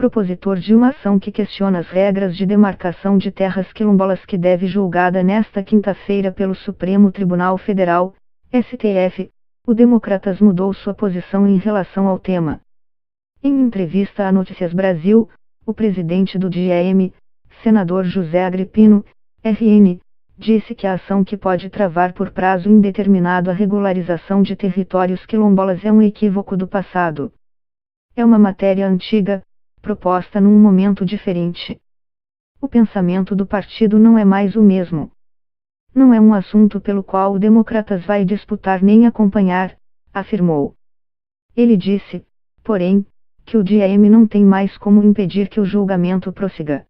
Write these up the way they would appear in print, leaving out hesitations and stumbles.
propositor de uma ação que questiona as regras de demarcação de terras quilombolas que deve julgada nesta quinta-feira pelo Supremo Tribunal Federal, STF, o Democratas mudou sua posição em relação ao tema. Em entrevista à Notícias Brasil, o presidente do DIEM, senador José Agripino, RN, disse que a ação que pode travar por prazo indeterminado a regularização de territórios quilombolas é um equívoco do passado. É uma matéria antiga, proposta num momento diferente. O pensamento do partido não é mais o mesmo. Não é um assunto pelo qual o Democratas vai disputar nem acompanhar, afirmou. Ele disse, porém, que o DIEM não tem mais como impedir que o julgamento prossiga.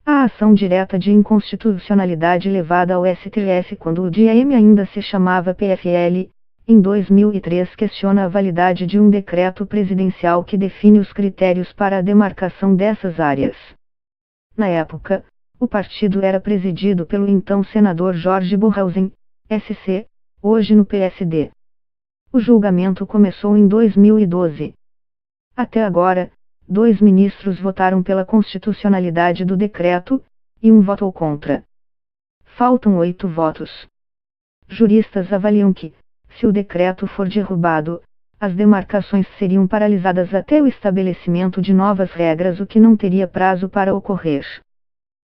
A ação direta de inconstitucionalidade levada ao STF quando o DIEM ainda se chamava PFL, em 2003 questiona a validade de um decreto presidencial que define os critérios para a demarcação dessas áreas. Na época, o partido era presidido pelo então senador Jorge Borrausen, SC, hoje no PSD. O julgamento começou em 2012. Até agora, 2 ministros votaram pela constitucionalidade do decreto, e um votou contra. Faltam 8 votos. Juristas avaliam que, se o decreto for derrubado, as demarcações seriam paralisadas até o estabelecimento de novas regras, o que não teria prazo para ocorrer.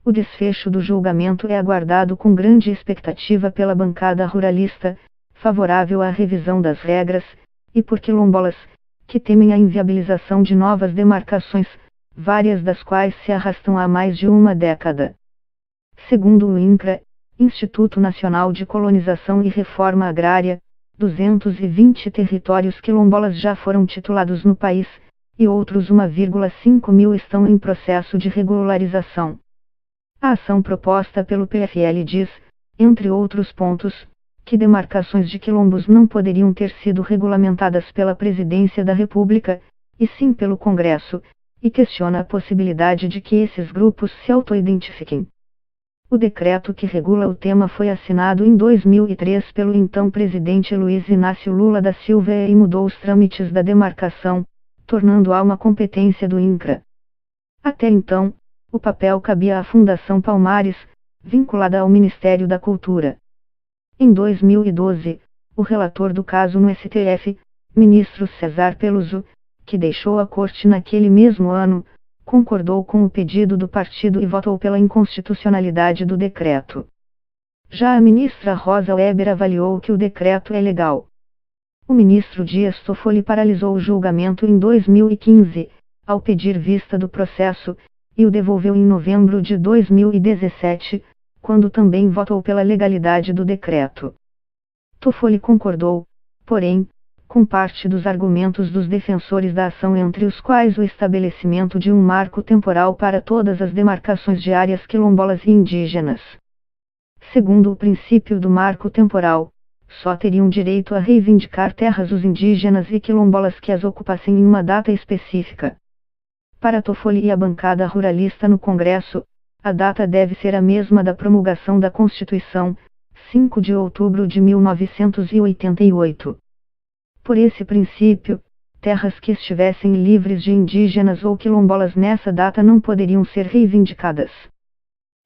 O desfecho do julgamento é aguardado com grande expectativa pela bancada ruralista, favorável à revisão das regras, e por quilombolas, que temem a inviabilização de novas demarcações, várias das quais se arrastam há mais de uma década. Segundo o INCRA, Instituto Nacional de Colonização e Reforma Agrária, 220 territórios quilombolas já foram titulados no país, e outros 1,5 mil estão em processo de regularização. A ação proposta pelo PFL diz, entre outros pontos, que demarcações de quilombos não poderiam ter sido regulamentadas pela Presidência da República, e sim pelo Congresso, e questiona a possibilidade de que esses grupos se auto-identifiquem. O decreto que regula o tema foi assinado em 2003 pelo então presidente Luiz Inácio Lula da Silva e mudou os trâmites da demarcação, tornando-a uma competência do INCRA. Até então, o papel cabia à Fundação Palmares, vinculada ao Ministério da Cultura. Em 2012, o relator do caso no STF, ministro César Peluso, que deixou a corte naquele mesmo ano, concordou com o pedido do partido e votou pela inconstitucionalidade do decreto. Já a ministra Rosa Weber avaliou que o decreto é legal. O ministro Dias Toffoli paralisou o julgamento em 2015, ao pedir vista do processo, e o devolveu em novembro de 2017, quando também votou pela legalidade do decreto. Toffoli concordou, porém, com parte dos argumentos dos defensores da ação, entre os quais o estabelecimento de um marco temporal para todas as demarcações de áreas quilombolas e indígenas. Segundo o princípio do marco temporal, só teriam direito a reivindicar terras os indígenas e quilombolas que as ocupassem em uma data específica. Para Toffoli e a bancada ruralista no Congresso, a data deve ser a mesma da promulgação da Constituição, 5 de outubro de 1988. Por esse princípio, terras que estivessem livres de indígenas ou quilombolas nessa data não poderiam ser reivindicadas.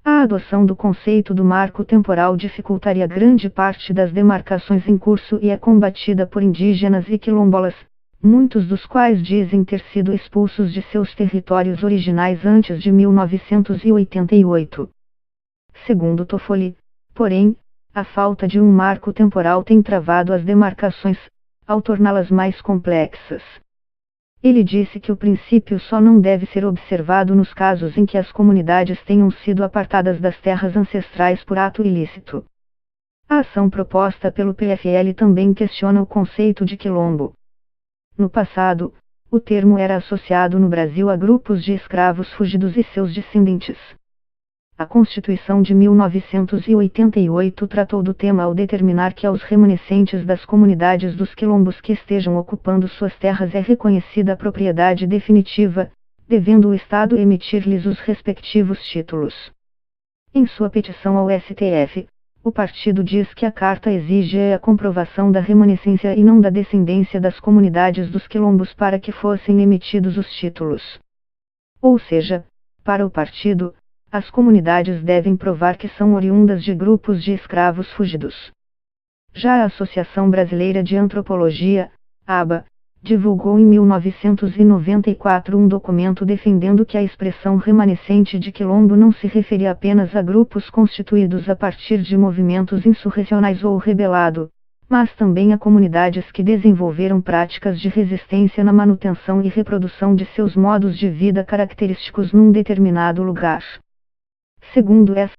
A adoção do conceito do marco temporal dificultaria grande parte das demarcações em curso e é combatida por indígenas e quilombolas, muitos dos quais dizem ter sido expulsos de seus territórios originais antes de 1988. Segundo Toffoli, porém, a falta de um marco temporal tem travado as demarcações, ao torná-las mais complexas. Ele disse que o princípio só não deve ser observado nos casos em que as comunidades tenham sido apartadas das terras ancestrais por ato ilícito. A ação proposta pelo PFL também questiona o conceito de quilombo. No passado, o termo era associado no Brasil a grupos de escravos fugidos e seus descendentes. A Constituição de 1988 tratou do tema ao determinar que aos remanescentes das comunidades dos quilombos que estejam ocupando suas terras é reconhecida a propriedade definitiva, devendo o Estado emitir-lhes os respectivos títulos. Em sua petição ao STF, o partido diz que a carta exige a comprovação da remanescência e não da descendência das comunidades dos quilombos para que fossem emitidos os títulos. Ou seja, para o partido, as comunidades devem provar que são oriundas de grupos de escravos fugidos. Já a Associação Brasileira de Antropologia, ABA, divulgou em 1994 um documento defendendo que a expressão remanescente de quilombo não se referia apenas a grupos constituídos a partir de movimentos insurrecionais ou rebelado, mas também a comunidades que desenvolveram práticas de resistência na manutenção e reprodução de seus modos de vida característicos num determinado lugar. Segundo essa